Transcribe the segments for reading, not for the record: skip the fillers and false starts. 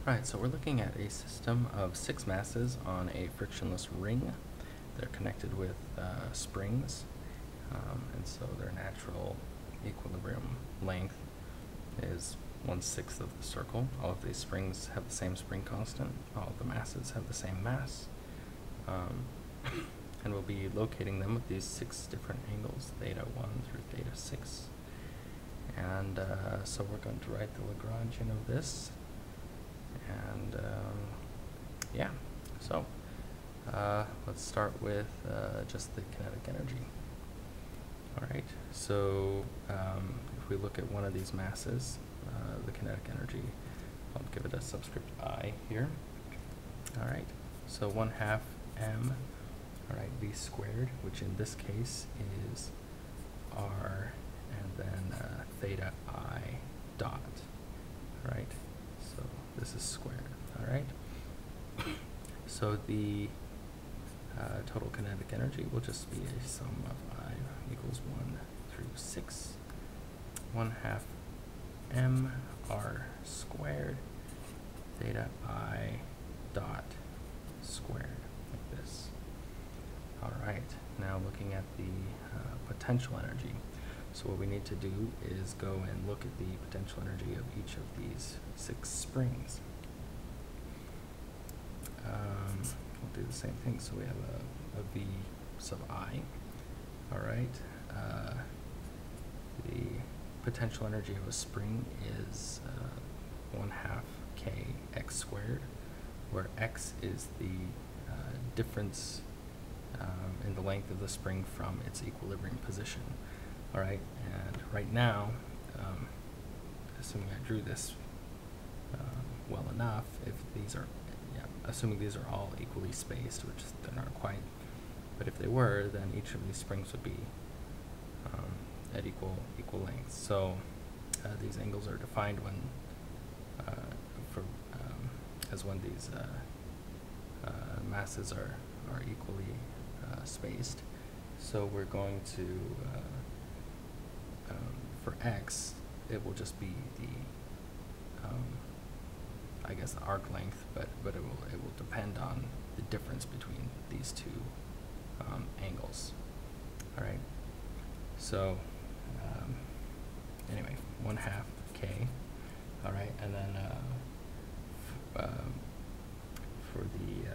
Alright, so we're looking at a system of 6 masses on a frictionless ring. They're connected with springs, and so their natural equilibrium length is 1/6 of the circle. All of these springs have the same spring constant. All of the masses have the same mass. And we'll be locating them with these 6 different angles, theta 1 through theta 6. And so we're going to write the Lagrangian of this. And yeah, so let's start with just the kinetic energy. Alright, so if we look at one of these masses, the kinetic energy, I'll give it a subscript I here. Alright, so 1/2 m, alright, v squared, which in this case is r, and then theta I dot. Alright, so this is squared. Alright, so the total kinetic energy will just be a sum of I equals 1 through 6, 1/2 m r squared theta I dot squared, like this. Alright, now looking at the potential energy. So what we need to do is go and look at the potential energy of each of these 6 springs. We'll do the same thing. So we have a V sub I. Alright, the potential energy of a spring is 1/2 k x squared, where x is the difference in the length of the spring from its equilibrium position. Alright, and right now, assuming I drew this well enough, if these are, assuming these are all equally spaced, which they're not quite, but if they were, then each of these springs would be at equal lengths. So these angles are defined when, as when these masses are equally spaced. So we're going to, for x, it will just be the, I guess, the arc length, but it will depend on the difference between these two angles. All right. So anyway, 1/2 k. All right, and then for the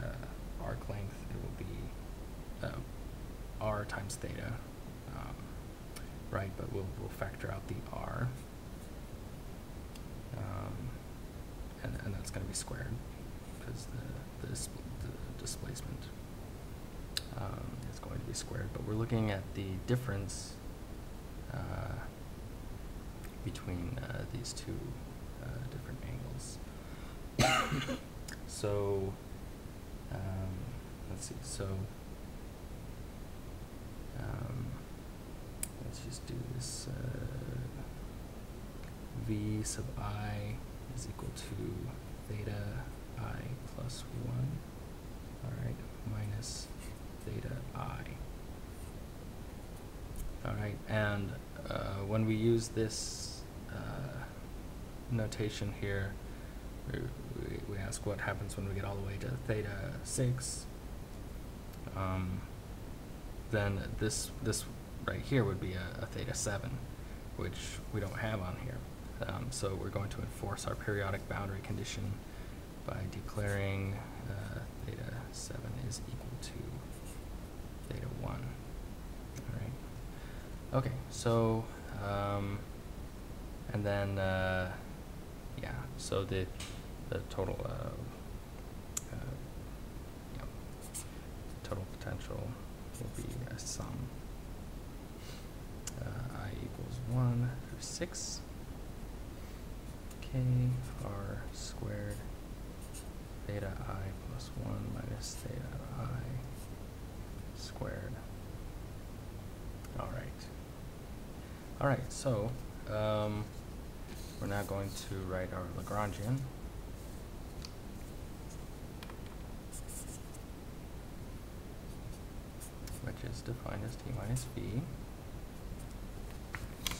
arc length, it will be r times theta. Right, but we'll factor out the r, and that's going to be squared because the displacement is going to be squared. But we're looking at the difference between these two different angles. So let's see. So let's just do this. V sub I is equal to theta I plus 1, alright, minus theta I. Alright, and when we use this notation here, we ask what happens when we get all the way to theta 6. Then this right here would be a theta 7, which we don't have on here. So we're going to enforce our periodic boundary condition by declaring theta 7 is equal to theta 1. All right. Okay, so and then yeah, so the total total potential will be a sum I equals 1 through 6 k r squared theta I plus 1 minus theta I squared. Alright, so we're now going to write our Lagrangian. Which is defined as t minus v.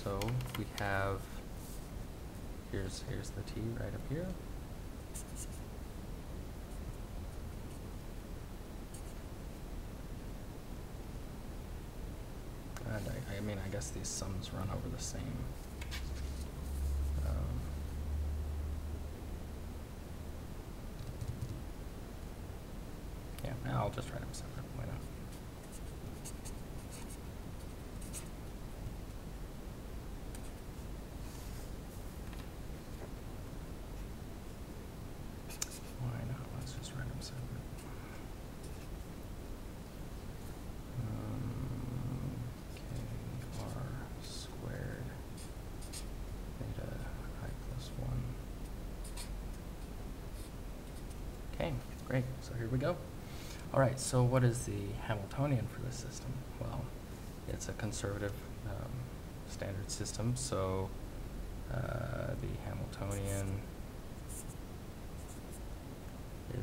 So we have, here's the t right up here. I mean, I guess these sums run over the same. Yeah, I'll just write them separate. Why not? Why not? Let's just write them separate. Okay, r squared theta I plus 1. Okay, great. So here we go. All right, so what is the Hamiltonian for this system? Well, it's a conservative standard system, so the Hamiltonian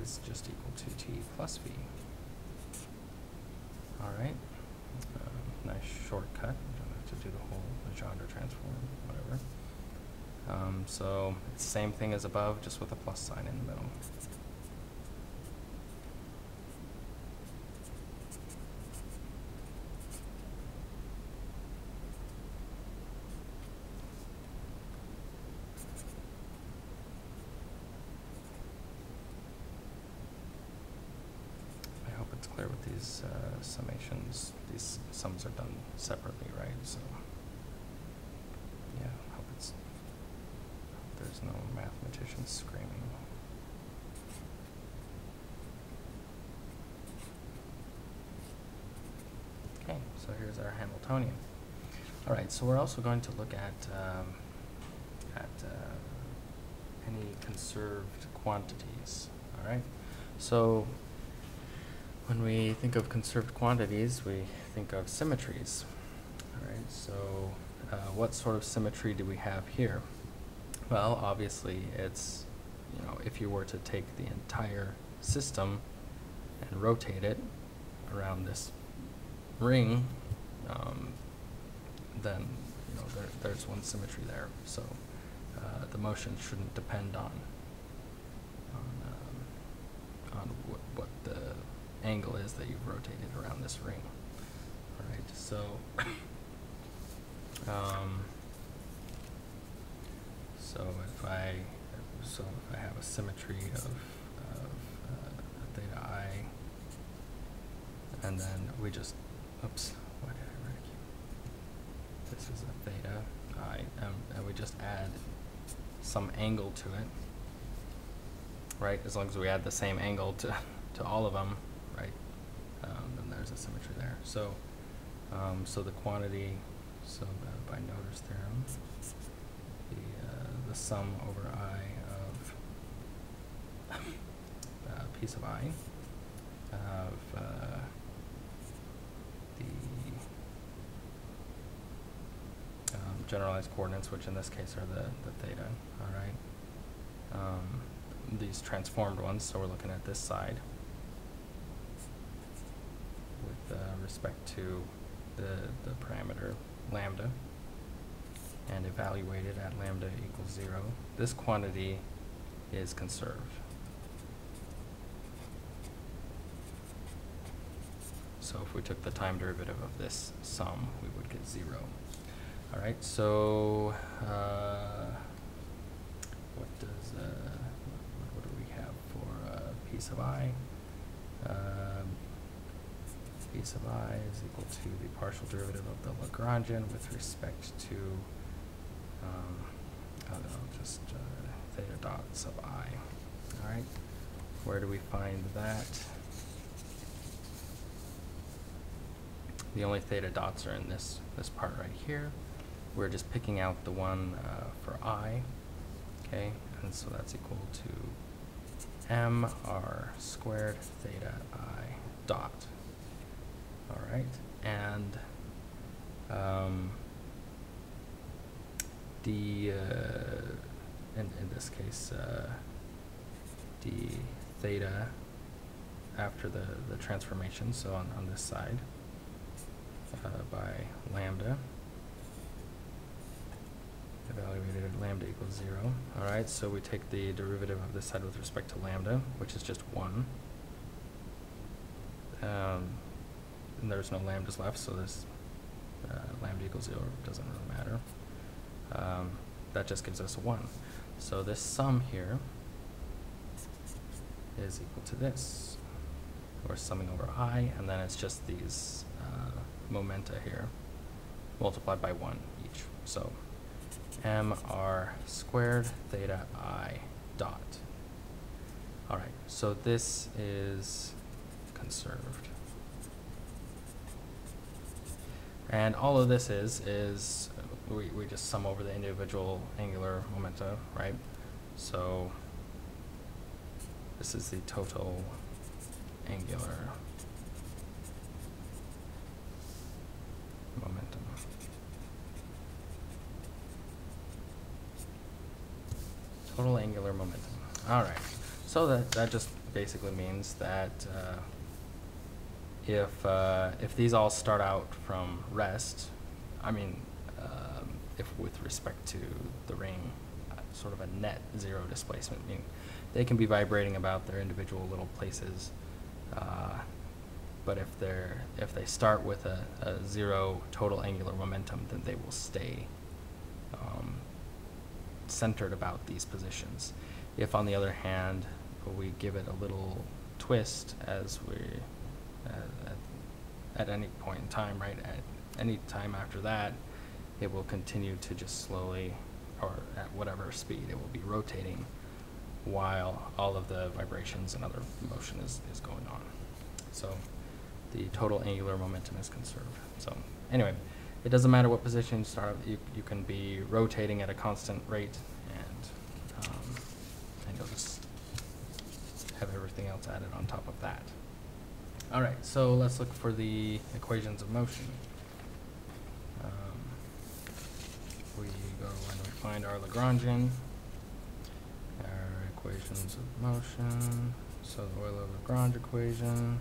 is just equal to t plus v. All right, nice shortcut. You don't have to do the whole Legendre transform, whatever. So it's the same thing as above, just with a plus sign in the middle. It's clear with these summations. These sums are done separately, right? So, yeah, hope there's no mathematicians screaming. Okay, so here's our Hamiltonian. All right, so we're also going to look at any conserved quantities. All right, so when we think of conserved quantities, we think of symmetries. All right, so what sort of symmetry do we have here? Well, obviously, it's, you know, if you were to take the entire system and rotate it around this ring, then, you know, there's one symmetry there. So the motion shouldn't depend on what the angle is that you've rotated around this ring. All right, so so if I have a symmetry of theta I, and then we just, oops, why did I write a Q? This is a theta I, and we just add some angle to it, right? As long as we add the same angle to all of them, right? Then there's a symmetry there. So, so the quantity, so by Noether's theorem, the sum over I of piece of I of the generalized coordinates, which in this case are the theta. All right. These transformed ones. So we're looking at this side with respect to the parameter lambda, and evaluated at lambda equals 0. This quantity is conserved. So if we took the time derivative of this sum, we would get 0. All right, so what do we have for piece of I? Piece of I is equal to the partial derivative of the Lagrangian with respect to just theta dots of I. All right, where do we find that? The only theta dots are in this part right here. We're just picking out the one for I, okay? And so that's equal to m r squared theta I dot. All right, and in this case, the theta after the transformation, so on this side, by lambda, evaluated at lambda equals 0. All right, so we take the derivative of this side with respect to lambda, which is just 1. And there's no lambdas left, so this lambda equals 0, doesn't really matter. That just gives us 1. So this sum here is equal to this. We're summing over I, and then it's just these momenta here multiplied by 1 each. So mr squared theta I dot. All right, so this is conserved. And all of this is we just sum over the individual angular momenta, right? So this is the total angular momentum. Total angular momentum. All right. So that just basically means that if these all start out from rest, I mean, if with respect to the ring, sort of a net zero displacement, meaning they can be vibrating about their individual little places, but if they start with a zero total angular momentum, then they will stay centered about these positions. If, on the other hand, we give it a little twist as we at any point in time, right? At any time after that, it will continue to just slowly, or at whatever speed, it will be rotating while all of the vibrations and other motion is going on. So the total angular momentum is conserved. So anyway, it doesn't matter what position you start, you can be rotating at a constant rate, and you'll just have everything else added on top of that. All right, so let's look for the equations of motion. We go and we find our Lagrangian, our equations of motion, so the Euler-Lagrange equation.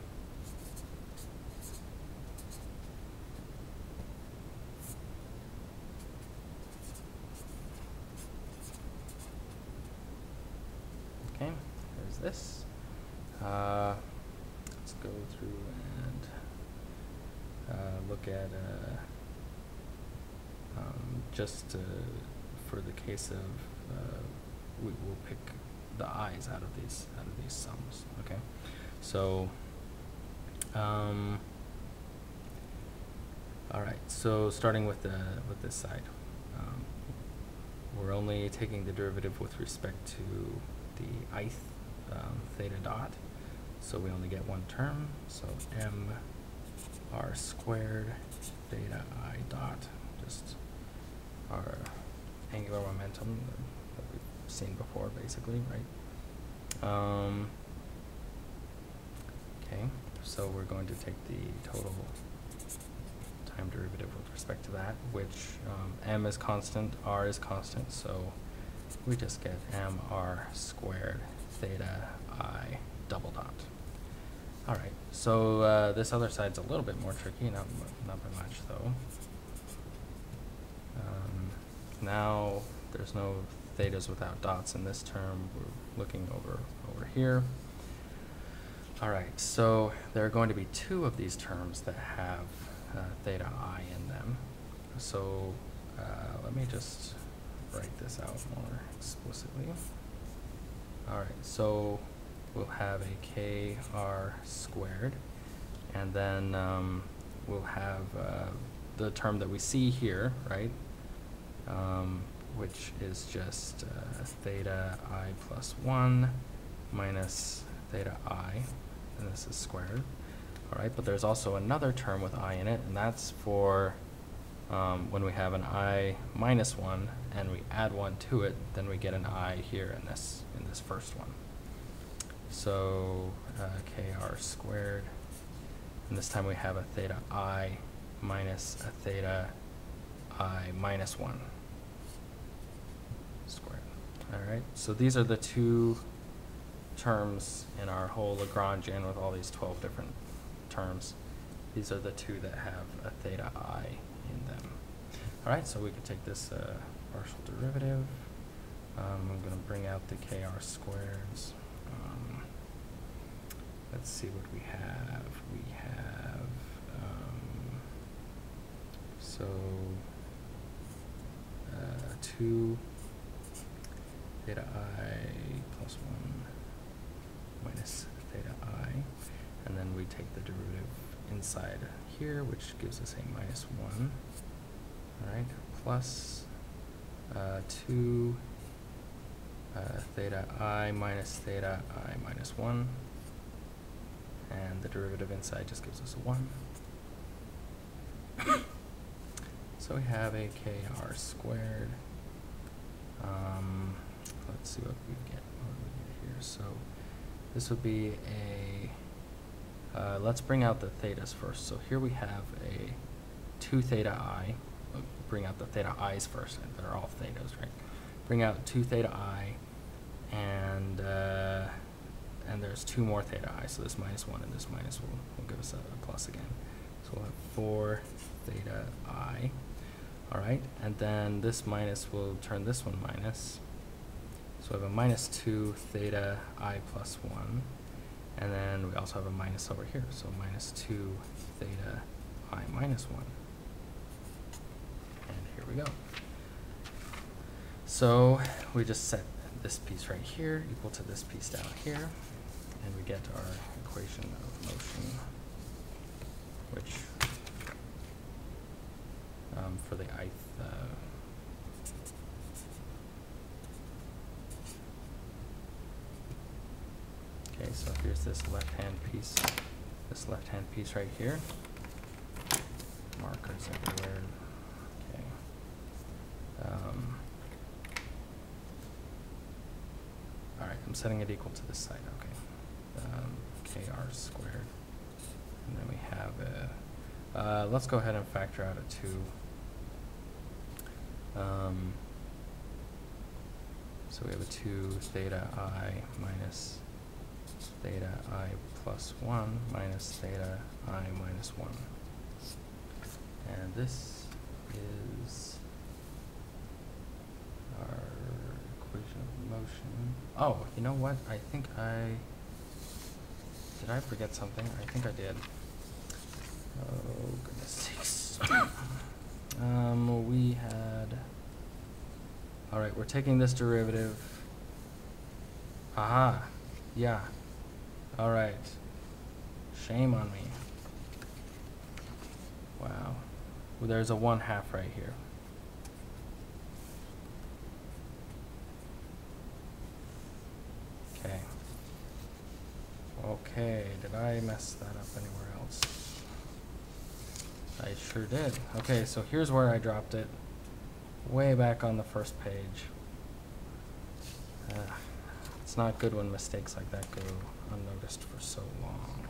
Okay, there's this. Let's go through and look at just for the case of we will pick the i's out of these sums. Okay, so all right. So starting with this side, we're only taking the derivative with respect to the ith theta dot. So we only get one term. So mr squared theta I dot, just our angular momentum that we've seen before, basically, right? Okay, so we're going to take the total time derivative with respect to that, which m is constant, r is constant, so we just get mr squared theta I double dot. All right, so this other side's a little bit more tricky, not by much though. Now there's no thetas without dots in this term. We're looking over here. All right, so there are going to be two of these terms that have theta I in them. So let me just write this out more explicitly. All right, so we'll have a kr squared, and then we'll have the term that we see here, right? Which is just theta I plus 1 minus theta I, and this is squared. All right, but there's also another term with I in it, and that's for when we have an I minus 1 and we add 1 to it, then we get an I here in this first one. So kr squared, and this time we have a theta I minus a theta I minus 1 squared. All right, so these are the two terms in our whole Lagrangian with all these 12 different terms. These are the two that have a theta I in them. All right, so we can take this partial derivative. I'm going to bring out the kr squareds. Let's see what we have. We have So 2 theta I plus 1 minus theta I, and then we take the derivative inside here, which gives us a minus 1, all right, plus 2 theta I minus theta I minus 1, and the derivative inside just gives us a 1. So we have a kr squared. Let's see what we get here. So this would be a, let's bring out the thetas first. So here we have a 2 theta I. Bring out the theta i's first, and they're all thetas, right? Bring out 2 theta I, and there's 2 more theta I. So this minus 1 and this minus will give us a plus again. So we'll have 4 theta I. All right, and then this minus will turn this one minus. So we have a minus 2 theta I plus 1, and then we also have a minus over here. So minus 2 theta I minus 1. And here we go. So we just set this piece right here equal to this piece down here, and we get our equation of motion, which for the ith, okay, so here's this left-hand piece right here. Markers everywhere. Okay. All right, I'm setting it equal to this side. Okay. Kr squared, and then we have a. Let's go ahead and factor out a 2. So we have a 2 theta I minus theta I plus 1 minus theta I minus 1. And this is our equation of motion. Oh, you know what? I think did I forget something? I think I did. Oh, goodness sakes. We had, all right, we're taking this derivative. Aha, yeah. All right. Shame on me. Wow. Well, there's a 1/2 right here. Okay. Okay, did I mess that up anywhere else? I sure did. Okay, so here's where I dropped it. Way back on the first page. It's not good when mistakes like that go unnoticed for so long.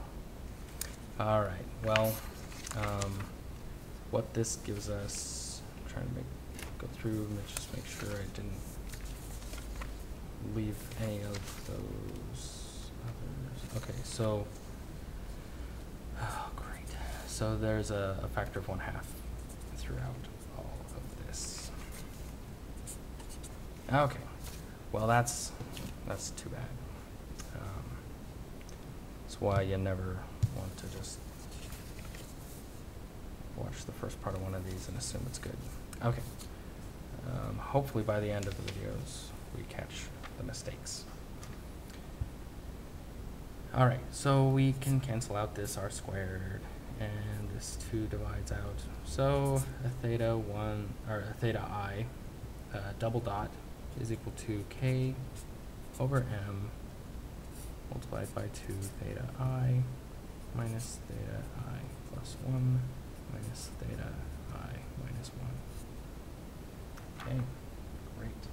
All right, well, what this gives us, I'm trying to go through and just make sure I didn't leave any of those others. Okay, so, oh, great. So there's a factor of 1/2 throughout all of this. Okay, well that's too bad. That's why you never want to just watch the first part of one of these and assume it's good. Okay, hopefully by the end of the videos we catch the mistakes. All right, so we can cancel out this r squared, and this 2 divides out. So a theta 1 or a theta I double dot is equal to k over m multiplied by 2 theta I minus theta I plus 1 minus theta I minus 1. Okay, great.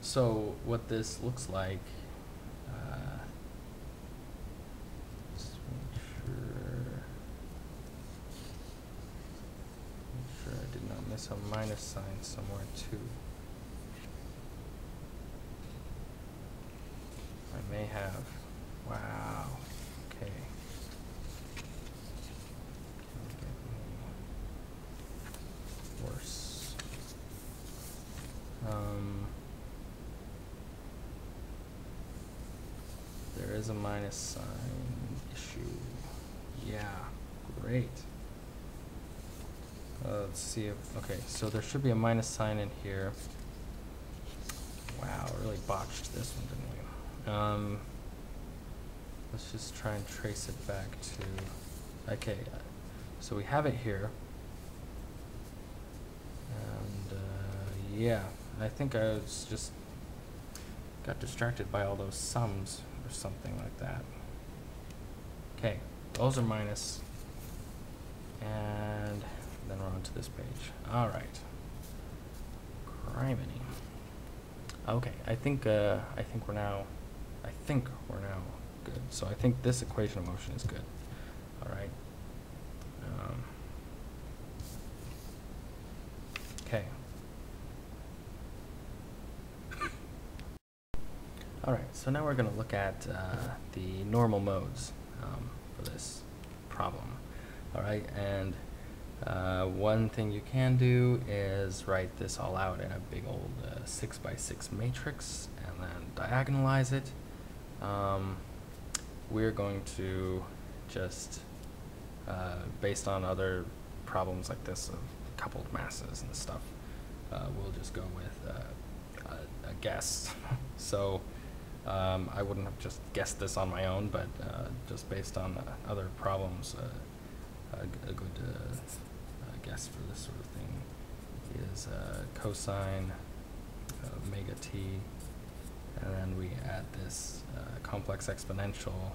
So what this looks like, just make sure I did not miss a minus sign somewhere too. I may have. Wow. Okay. Can get any worse? There is a minus sign issue. Yeah. Great. Let's see if, okay, so there should be a minus sign in here. Wow, really botched this one, didn't we? Let's just try and trace it back to, okay, so we have it here. And yeah, I think I was just got distracted by all those sums or something like that. Okay, those are minus. And then we're on to this page. All right. Criminy. Okay, I think we're now good. So I think this equation of motion is good. All right. Okay. All right. So now we're going to look at the normal modes for this problem. All right, and one thing you can do is write this all out in a big old 6x6 matrix and then diagonalize it. We're going to just, based on other problems like this of coupled masses and stuff, we'll just go with a guess. So I wouldn't have just guessed this on my own, but just based on other problems, a good guess for this sort of thing is cosine omega t, and then we add this complex exponential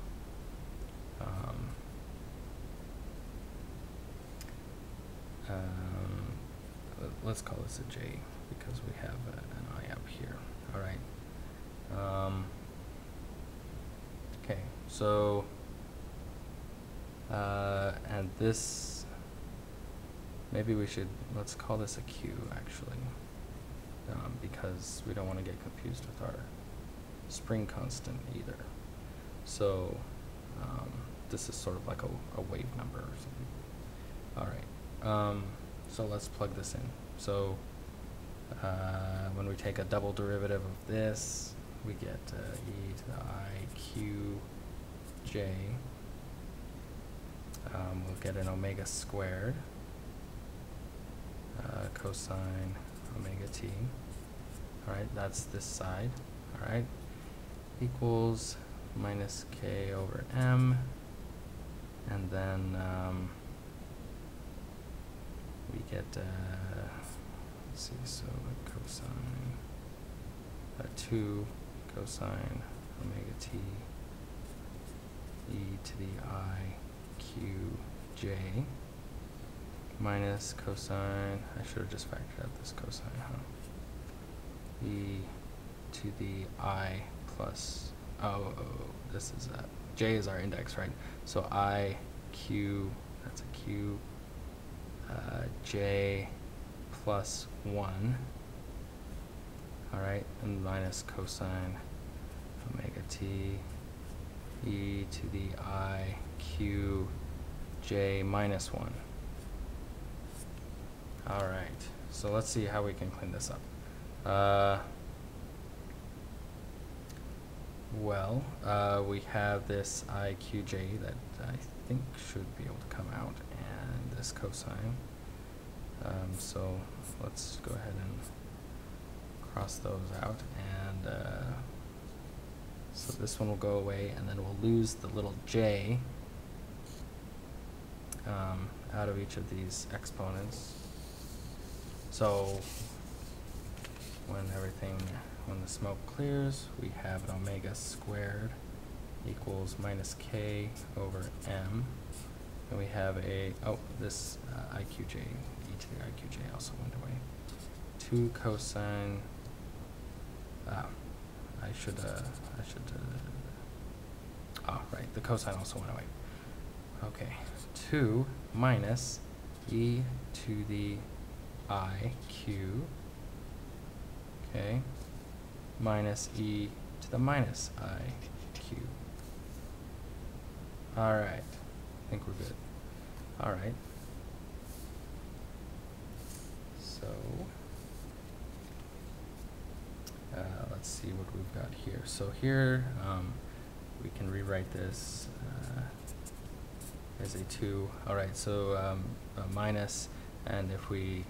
let's call this a j because we have an I up here. All right. Okay, so and this, maybe we should, let's call this a q actually, because we don't want to get confused with our spring constant either. So this is sort of like a wave number or something. All right, so let's plug this in. So when we take a double derivative of this, we get e to the I q j. We'll get an omega squared, cosine omega t. All right, that's this side. All right, equals minus k over m, and then we get, let's see, so cosine 2 cosine omega t e to the I q j minus cosine, I should have just factored out this cosine, huh? E to the I plus, this is j is our index, right? So I q, that's a q, j plus 1, all right, and minus cosine omega t e to the I q j minus 1. All right, so let's see how we can clean this up. We have this IQJ that I think should be able to come out, and this cosine. So let's go ahead and cross those out, and so this one will go away, and then we'll lose the little j out of each of these exponents. So when the smoke clears, we have an omega squared equals minus k over m, and we have a, this IQJ, e to the IQJ also went away. 2 cosine, right, the cosine also went away. Okay, 2 minus e to the I q, okay, minus e to the minus I q. All right, I think we're good. All right. So let's see what we've got here. So here we can rewrite this is a 2. All right, so a minus, and if we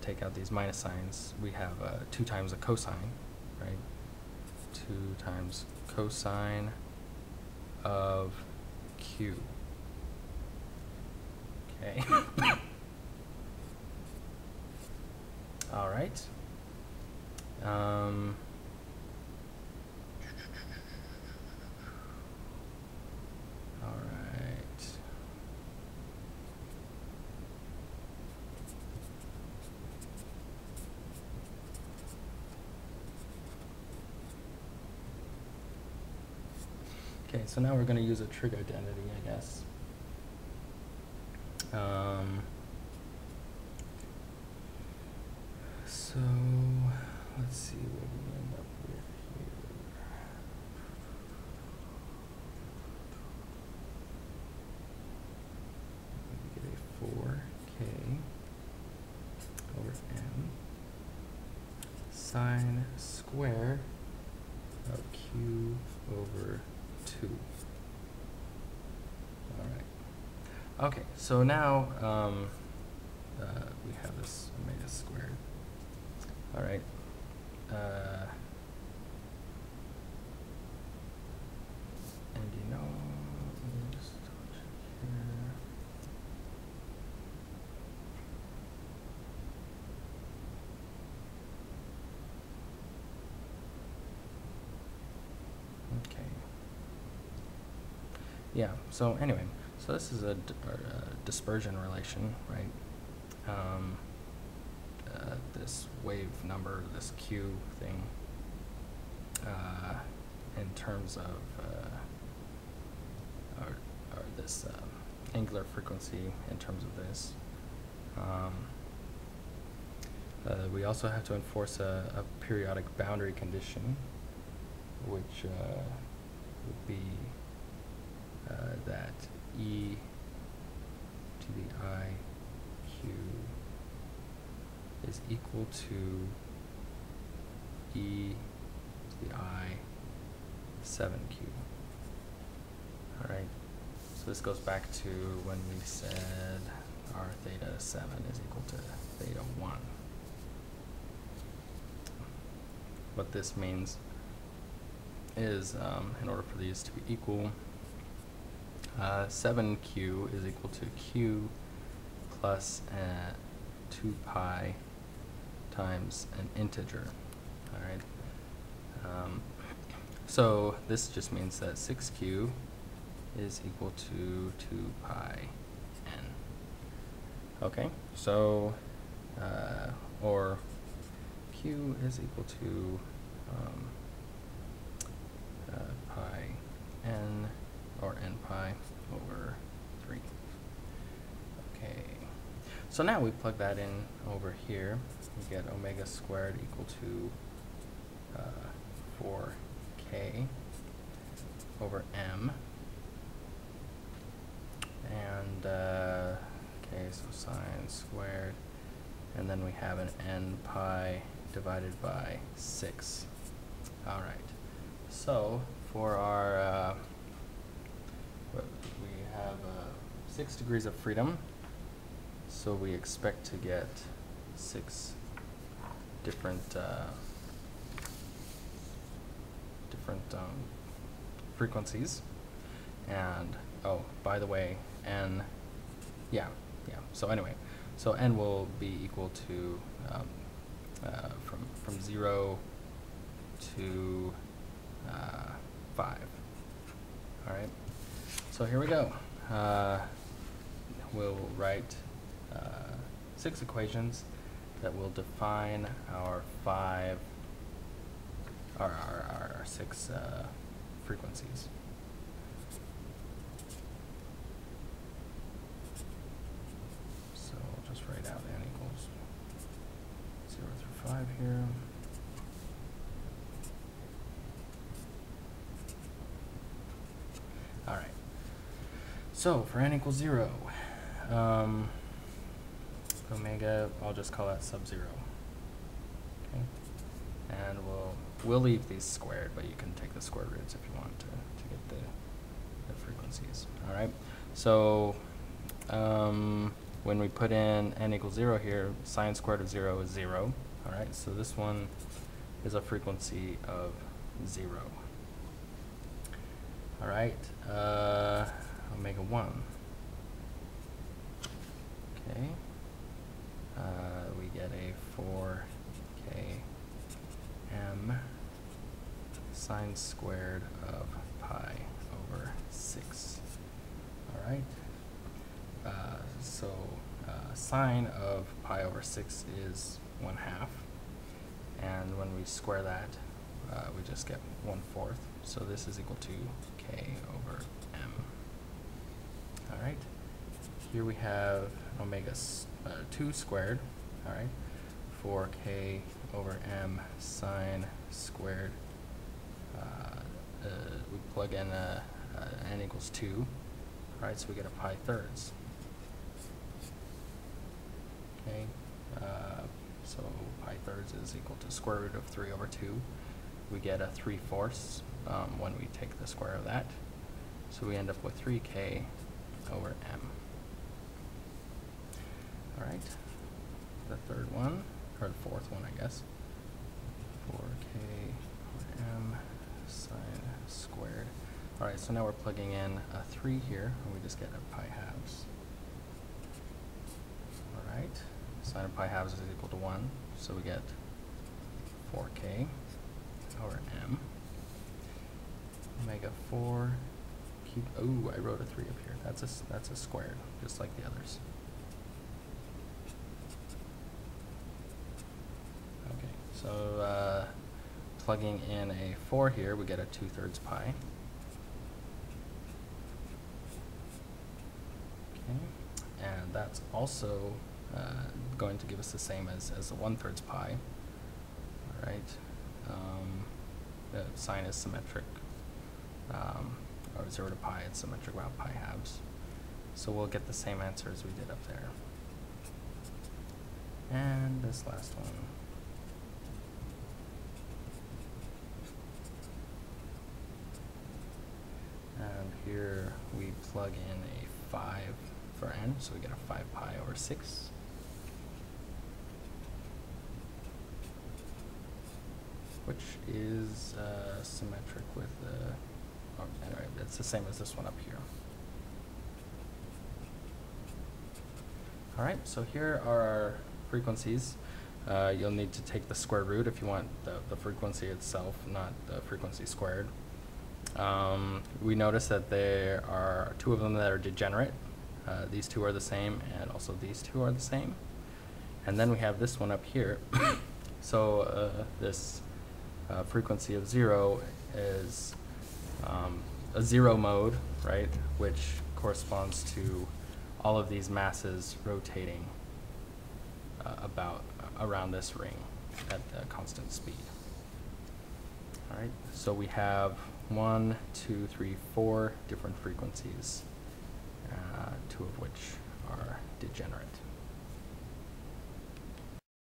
take out these minus signs, we have 2 times a cosine, right? 2 times cosine of q. Okay. All right. All right. Okay, so now we're going to use a trig identity, I guess. So let's see what we end up with here. We get a 4k over m sine square of q over 2. All right. Okay, so now we have this omega squared. All right. And you know, let me just double check here. Okay. Yeah, so anyway, so this is a dispersion relation, right? This wave number, this q thing, in terms of or this angular frequency in terms of this. We also have to enforce a periodic boundary condition, which would be that e to the I q is equal to e to the I 7q. All right, so this goes back to when we said our theta 7 is equal to theta 1. What this means is, in order for these to be equal, 7q is equal to q plus 2 pi times an integer. All right. So this just means that 6q is equal to 2 pi n. Okay. So or q is equal to pi n, or n pi over 3. Okay. So now we plug that in over here. We get omega squared equal to 4k over m. And, okay, so sine squared. And then we have an n pi divided by 6. All right. So for our, we have 6 degrees of freedom. So we expect to get 6 different frequencies. And oh, by the way, n, yeah. So anyway, so n will be equal to from 0 to 5. All right. So here we go. We'll write 6 equations that will define our 6 frequencies. So we'll just write out n equals 0 through 5 here. All right. So for n equals 0, omega, I'll just call that sub-0. Okay. And we'll leave these squared, but you can take the square roots if you want to get the frequencies. All right, so when we put in n equals 0 here, sine squared of 0 is 0. All right, so this one is a frequency of 0. All right, omega 1. Okay, we get a 4k m sine squared of pi over 6. All right, so sine of pi over 6 is 1/2, and when we square that, we just get 1/4. So this is equal to k over m. All right, here we have omega 2 squared. All right, 4k over m sine squared. We plug in n equals 2. All right, so we get a pi thirds. Okay, so pi thirds is equal to square root of 3 over 2. We get a 3/4 when we take the square of that. So we end up with 3k over m. All right, the third one, or the fourth one, I guess. 4k over m sine squared. All right, so now we're plugging in a 3 here, and we just get a pi halves. All right, sine of pi halves is equal to 1, so we get 4k over m. Omega 4 cubed. Oh, I wrote a 3 up here. That's a squared, just like the others. Okay, so plugging in a 4 here, we get a 2/3 pi. Okay, and that's also going to give us the same as the 1/3 pi. All right, the sign is symmetric, or 0 to pi, it's symmetric about pi halves. So we'll get the same answer as we did up there. And this last one. And here we plug in a 5 for n, so we get a 5 pi over 6. Which is symmetric with the, oh, anyway, it's the same as this one up here. All right, so here are our frequencies. You'll need to take the square root if you want the frequency itself, not the frequency squared. We notice that there are 2 of them that are degenerate. These 2 are the same, and also these 2 are the same. And then we have this one up here. So this frequency of 0 is a 0 mode, right, which corresponds to all of these masses rotating around this ring at a constant speed. All right, so we have 1, 2, 3, 4 different frequencies, 2 of which are degenerate.